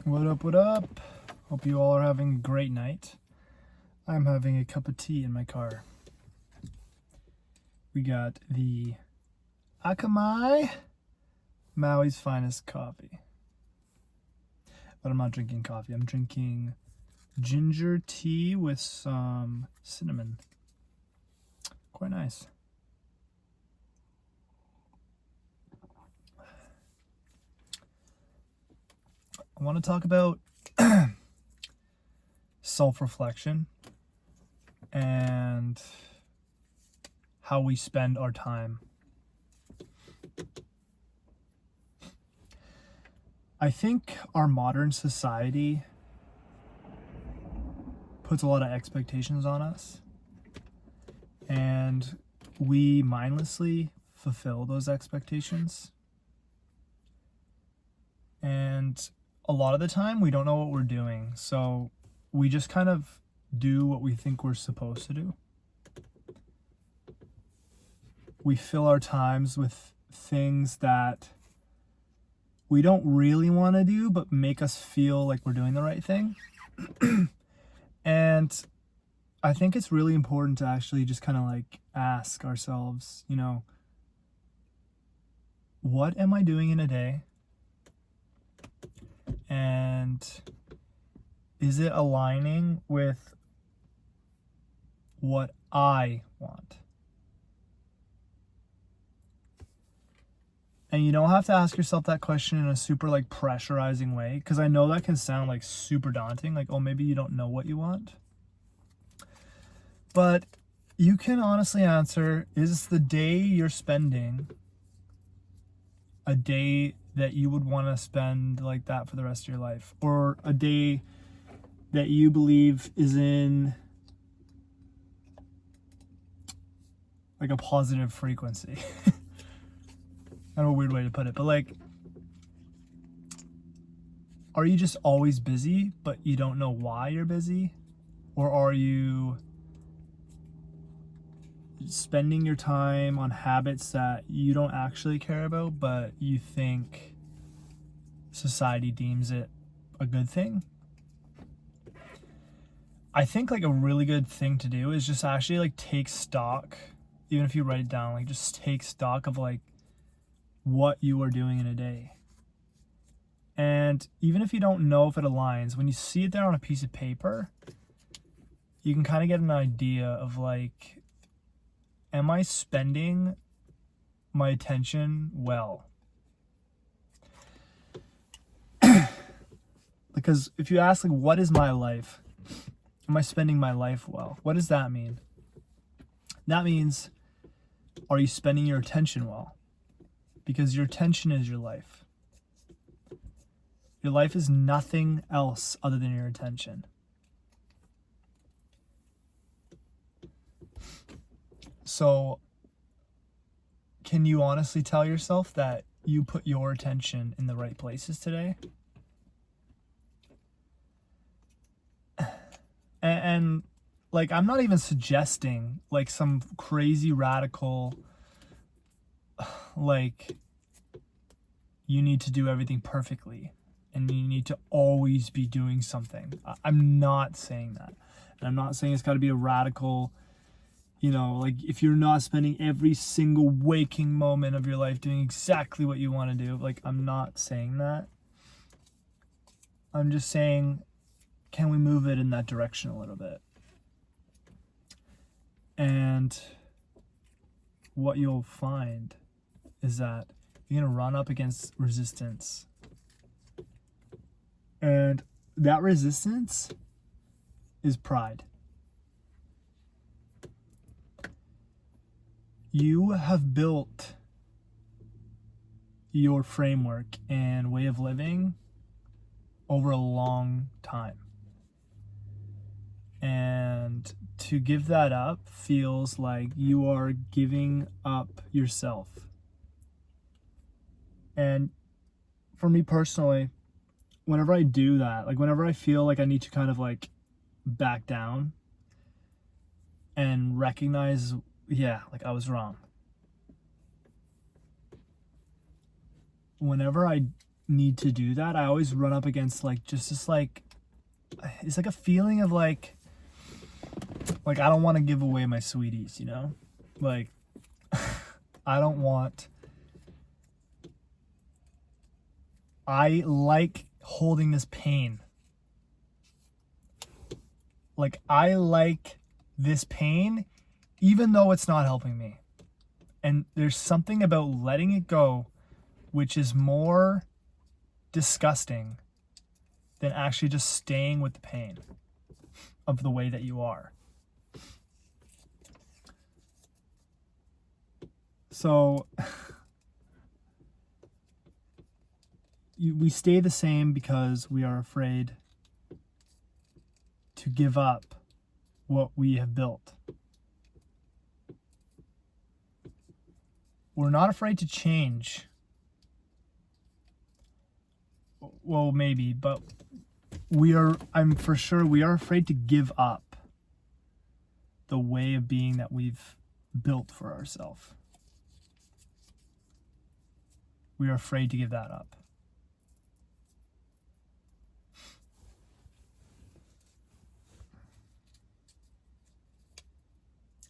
What up, what up? Hope you all are having a great night. I'm having a cup of tea in my car. We got the Akamai Maui's Finest coffee. But I'm not drinking coffee. I'm drinking ginger tea with some cinnamon. Quite nice. I want to talk about self-reflection and how we spend our time. I think our modern society puts a lot of expectations on us, and we mindlessly fulfill those expectations. And a lot of the time we don't know what we're doing, so we just kind of do what we think we're supposed to do. We fill our times with things that we don't really want to do but make us feel like we're doing the right thing. And I think it's really important to actually just kind of like ask ourselves, what am I doing in a day? And is it aligning with what I want? And you don't have to ask yourself that question in a super like pressurizing way, because I know that can sound like super daunting, like, oh, maybe you don't know what you want. But you can honestly answer, is the day you're spending a day that you would want to spend like that for the rest of your life, or a day that you believe is in like a positive frequency? Kind of a weird way to put it, but like, are you just always busy but you don't know why you're busy? Or are you spending your time on habits that you don't actually care about but you think society deems it a good thing? I think like a really good thing to do is just actually like take stock, even if you write it down, like just take stock of like what you are doing in a day. And even if you don't know if it aligns, when you see it there on a piece of paper, you can kind of get an idea of like, am I spending my attention well? Because if you ask like, what is my life? Am I spending my life well? What does that mean? That means, are you spending your attention well? Because your attention is your life. Your life is nothing else other than your attention. So, can you honestly tell yourself that you put your attention in the right places today? And like, I'm not even suggesting like some crazy radical, like, you need to do everything perfectly and you need to always be doing something. I'm not saying that. And I'm not saying it's got to be a radical, like if you're not spending every single waking moment of your life doing exactly what you want to do. Like, I'm not saying that. I'm just saying, can we move it in that direction a little bit? And what you'll find is that you're going to run up against resistance. And that resistance is pride. You have built your framework and way of living over a long time. And to give that up feels like you are giving up yourself. And for me personally, whenever I do that, like whenever I feel like I need to kind of like back down and recognize, like I was wrong. Whenever I need to do that, I always run up against like just this like, it's like a feeling of like I don't want to give away my sweeties, you know? Like I don't want, I like holding this pain. Like I like this pain even though it's not helping me. And there's something about letting it go which is more disgusting than actually just staying with the pain of the way that you are. So we stay the same because we are afraid to give up what we have built. We're not afraid to change. Well, maybe, but I'm for sure we are afraid to give up the way of being that we've built for ourselves. We are afraid to give that up.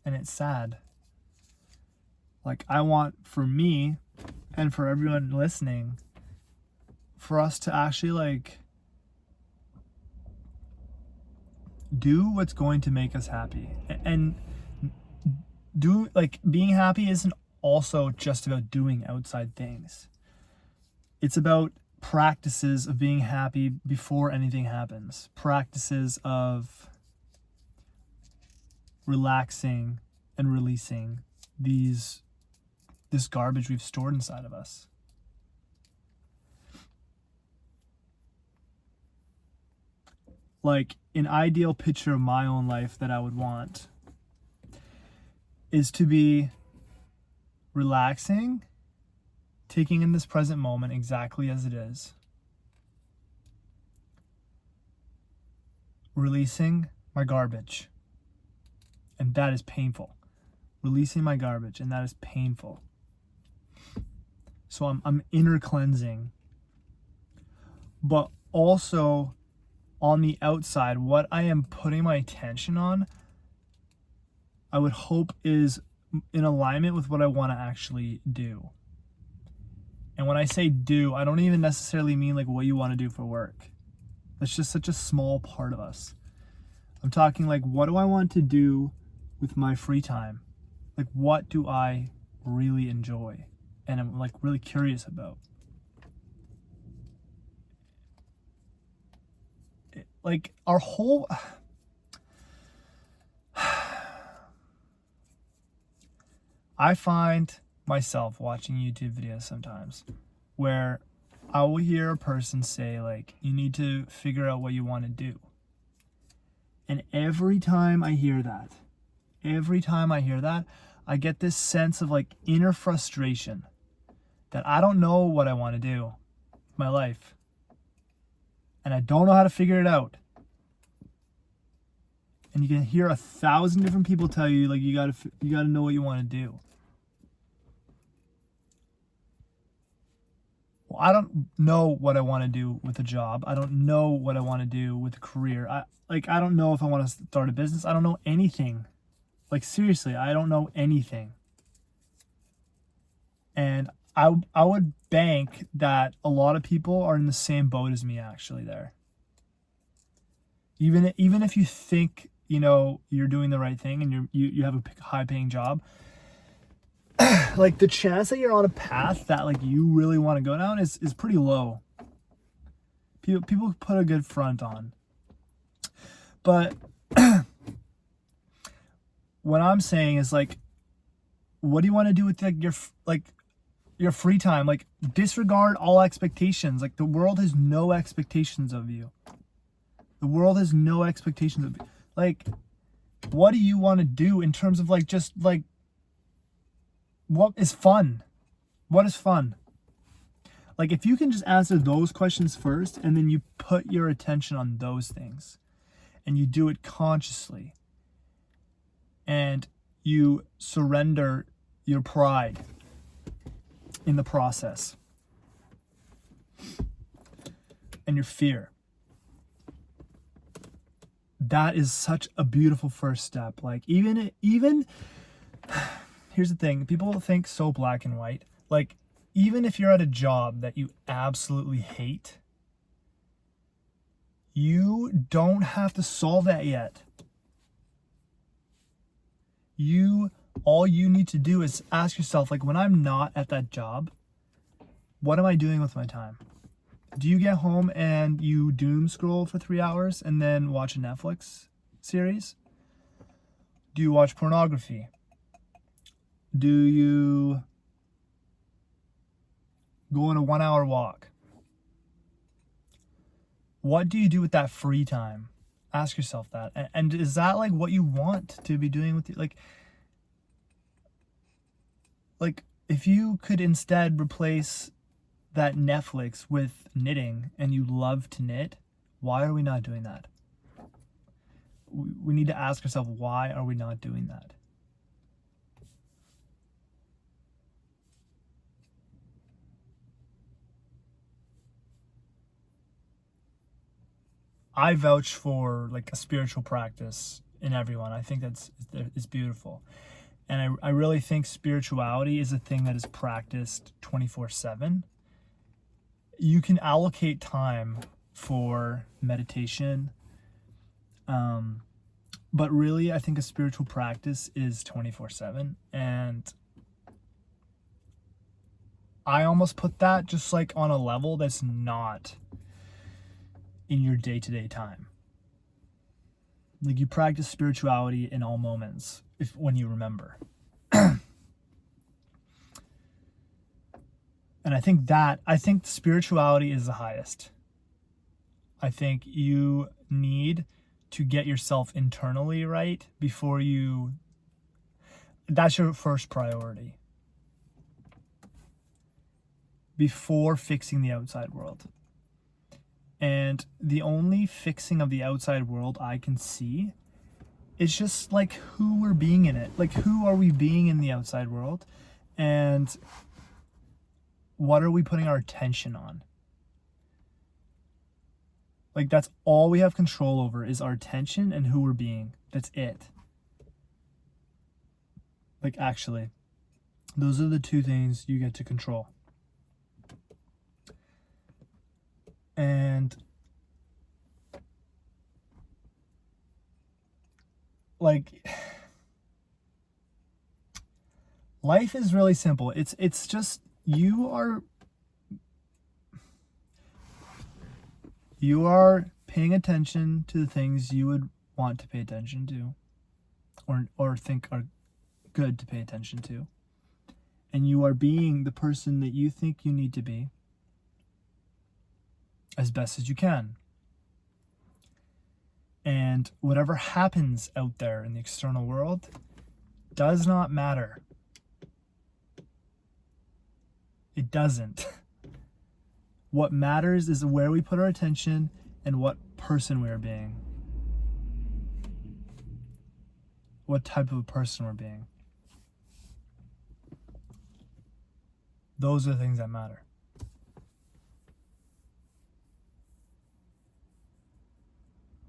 And it's sad. Like, I want for me and for everyone listening, for us to actually like do what's going to make us happy. And do like being happy isn't also just about doing outside things. It's about practices of being happy before anything happens. Practices of relaxing and releasing this garbage we've stored inside of us. Like an ideal picture of my own life that I would want is to be relaxing, taking in this present moment exactly as it is, releasing my garbage, and that is painful. Releasing my garbage, and that is painful. So I'm inner cleansing, but also on the outside, what I am putting my attention on, I would hope is in alignment with what I want to actually do. And when I say do, I don't even necessarily mean like what you want to do for work. That's just such a small part of us. I'm talking like, what do I want to do with my free time? Like, what do I really enjoy? And I'm like really curious about. Like our whole... I find myself watching YouTube videos sometimes where I will hear a person say like, you need to figure out what you want to do. And every time I hear that, I get this sense of like inner frustration that I don't know what I want to do with my life. And I don't know how to figure it out. And you can hear 1,000 different people tell you like you gotta know what you want to do. Well, I don't know what I want to do with a job. I don't know what I want to do with a career. I don't know if I want to start a business. I don't know anything. Like seriously, I don't know anything. And I would bank that a lot of people are in the same boat as me actually there. Even if you think, you know, you're doing the right thing and you have a high paying job, like the chance that you're on a path that like you really want to go down is pretty low. People put a good front on. But what I'm saying is like, what do you want to do with like your free time? Like disregard all expectations. Like the world has no expectations of you. The world has no expectations of you. Like, what do you want to do in terms of like just like what is fun? What is fun? Like if you can just answer those questions first and then you put your attention on those things and you do it consciously and you surrender your pride in the process, and your fear. That is such a beautiful first step. Like even here's the thing, people think so black and white. Like even if you're at a job that you absolutely hate, you don't have to solve that yet. All you need to do is ask yourself, like, when I'm not at that job, what am I doing with my time? Do you get home and you doom scroll for 3 hours and then watch a Netflix series? Do you watch pornography? Do you go on a 1 hour walk? What do you do with that free time? Ask yourself that. And is that like what you want to be doing with like if you could instead replace that Netflix with knitting and you love to knit, why are we not doing that? We need to ask ourselves, why are we not doing that? I vouch for like a spiritual practice in everyone. I think it's beautiful. And I really think spirituality is a thing that is practiced 24/7. You can allocate time for meditation. But really, I think a spiritual practice is 24/7. And I almost put that just like on a level that's not in your day-to-day time. Like you practice spirituality in all moments when you remember. And I think spirituality is the highest. I think you need to get yourself internally right that's your first priority. Before fixing the outside world. And the only fixing of the outside world I can see is just like who we're being in it. Like who are we being in the outside world? And what are we putting our attention on? Like that's all we have control over is our attention and who we're being. That's it. Like actually, those are the two things you get to control. And like life is really simple. It's just you are paying attention to the things you would want to pay attention to or think are good to pay attention to. And you are being the person that you think you need to be as best as you can. And whatever happens out there in the external world does not matter. It doesn't. What matters is where we put our attention and what person we are being. What type of a person we're being. Those are the things that matter.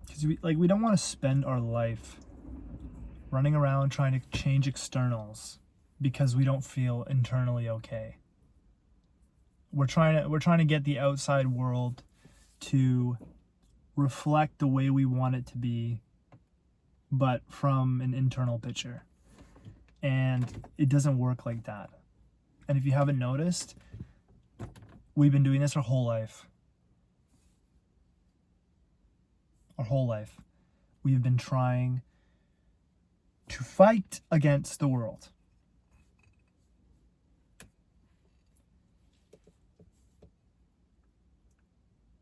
Because we don't want to spend our life running around trying to change externals because we don't feel internally okay. We're trying to get the outside world to reflect the way we want it to be, but from an internal picture. And it doesn't work like that. And if you haven't noticed, we've been doing this our whole life. Our whole life. We've been trying to fight against the world.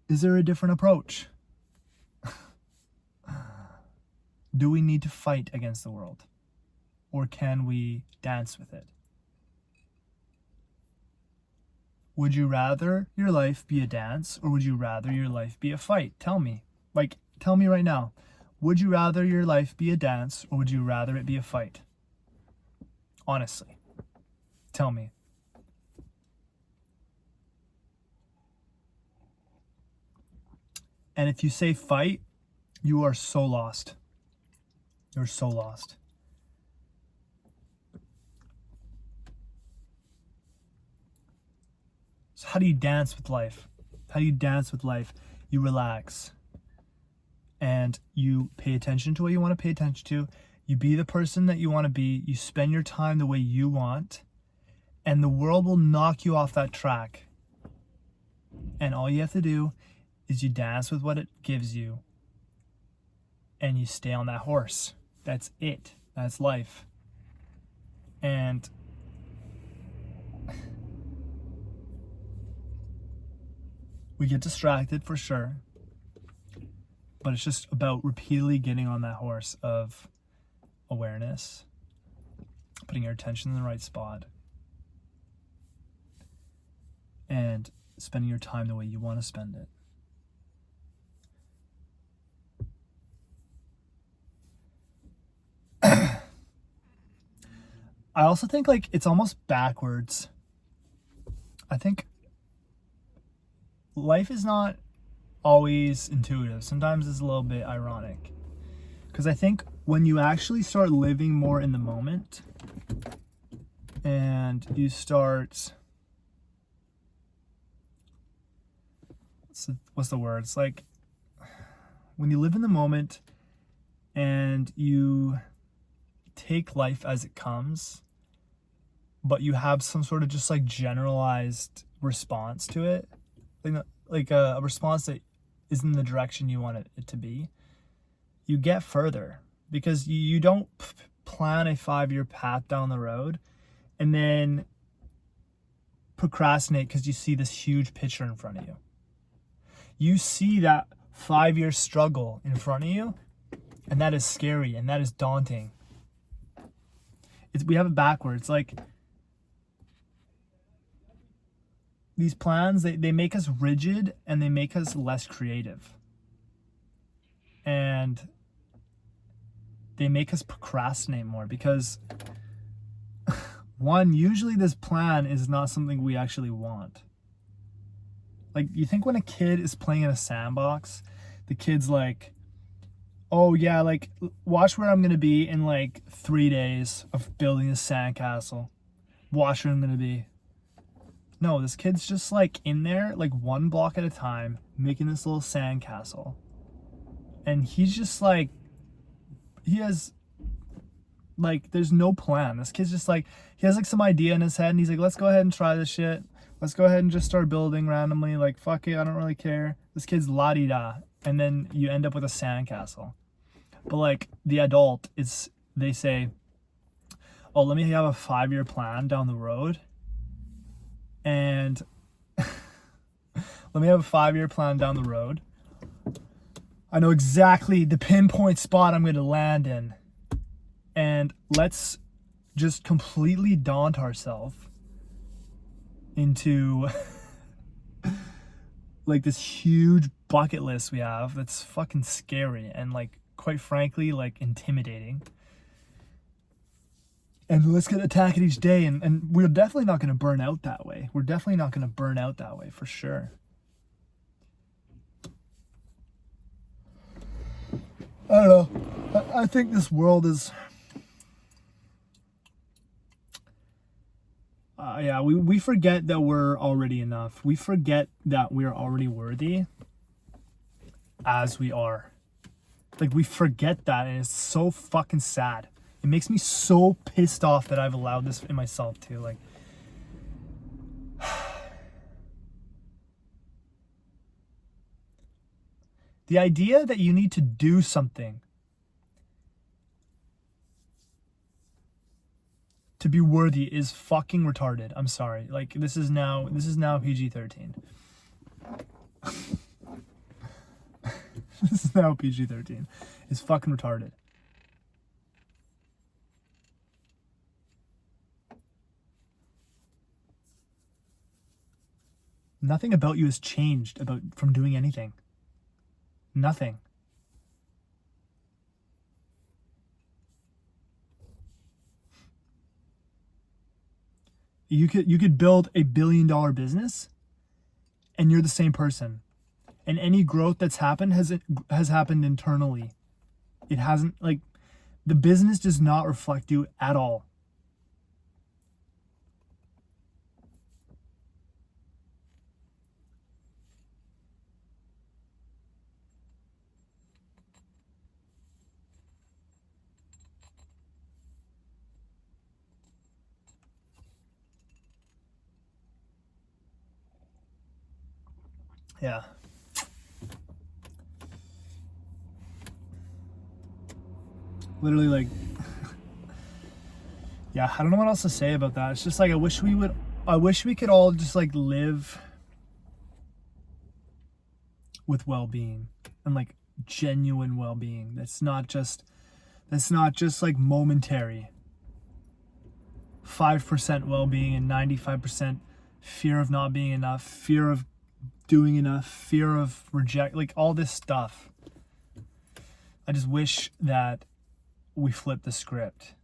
Is there a different approach? Do we need to fight against the world? Or can we dance with it? Would you rather your life be a dance or would you rather your life be a fight? Tell me. Tell me right now. Would you rather your life be a dance or would you rather it be a fight? Honestly. Tell me. And if you say fight, you are so lost. You're so lost. So how do you dance with life? How do you dance with life? You relax and you pay attention to what you want to pay attention to. You be the person that you want to be. You spend your time the way you want, and the world will knock you off that track. And all you have to do is you dance with what it gives you and you stay on that horse. That's it. That's life. And we get distracted for sure, but it's just about repeatedly getting on that horse of awareness, putting your attention in the right spot, and spending your time the way you want to spend it. I also think like it's almost backwards. I think life is not always intuitive. Sometimes it's a little bit ironic. Because I think when you actually start living more in the moment and you start, what's the word? It's like when you live in the moment and you take life as it comes, but you have some sort of just like generalized response to it, like a response that is in the direction you want it to be, you get further because you don't plan a 5-year path down the road and then procrastinate because you see this huge picture in front of you. You see that 5-year struggle in front of you, and that is scary and that is daunting. We have it backwards. Like these plans, they make us rigid and they make us less creative. And they make us procrastinate more because one, usually this plan is not something we actually want. Like you think when a kid is playing in a sandbox, the kid's like, oh yeah, like watch where I'm gonna be in like 3 days of building a sandcastle. Watch where I'm gonna be. No, this kid's just like in there, like 1 block at a time, making this little sandcastle. And he's just like, he has like, there's no plan. This kid's just like, he has like some idea in his head and he's like, let's go ahead and try this shit. Let's go ahead and just start building randomly. Like, fuck it, I don't really care. This kid's la-di-da. And then you end up with a sandcastle. But like the adult is, they say, oh, let me have a 5-year plan down the road. And let me have a 5-year plan down the road. I know exactly the pinpoint spot I'm going to land in. And let's just completely daunt ourselves into like this huge bucket list we have that's fucking scary and like quite frankly like intimidating. And let's get attacking each day, and we're definitely not going to burn out that way. We're definitely not going to burn out that way for sure. I don't know. I think this world is we forget that we're already enough. We forget that we're already worthy as we are. Like we forget that, and it's so fucking sad. It makes me so pissed off that I've allowed this in myself too. Like, the idea that you need to do something to be worthy is fucking retarded. I'm sorry. Like this is now PG-13. This is now PG-13. It's fucking retarded. Nothing about you has changed from doing anything. Nothing. You could build $1 billion business and you're the same person. And any growth that's happened has happened internally. It hasn't, like, the business does not reflect you at all. Yeah. Literally, like, yeah, I don't know what else to say about that. It's just like, I wish we could all just like live with well-being and like genuine well-being. That's not just like momentary. 5% well-being and 95% fear of not being enough, fear of doing enough, fear of reject, like all this stuff. I just wish that we flip the script.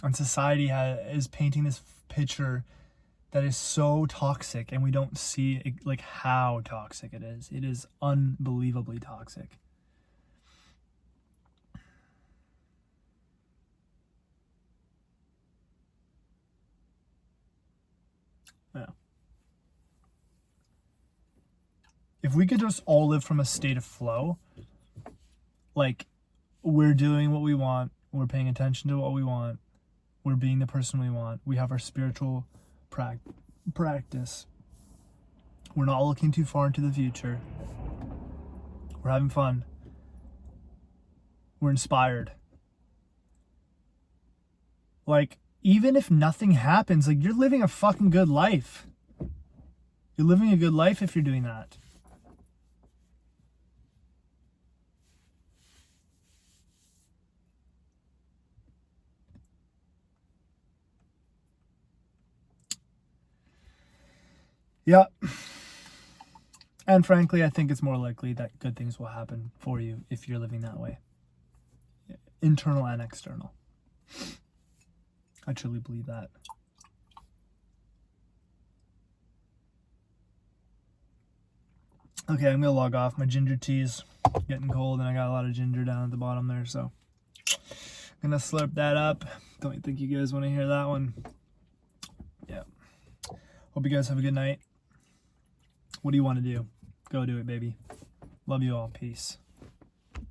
And society is painting this picture that is so toxic, and we don't see like how toxic it is. It is unbelievably toxic. Yeah. If we could just all live from a state of flow, like, we're doing what we want, we're paying attention to what we want, we're being the person we want, we have our spiritual practice, we're not looking too far into the future, we're having fun, we're inspired. Like, even if nothing happens, like, you're living a fucking good life. You're living a good life if you're doing that. Yeah. And frankly, I think it's more likely that good things will happen for you if you're living that way. Internal and external. I truly believe that. Okay, I'm gonna log off. My ginger tea's getting cold, and I got a lot of ginger down at the bottom there, so I'm gonna slurp that up. Don't think you guys want to hear that one. Yeah. Hope you guys have a good night. What do you want to do? Go do it, baby. Love you all. Peace.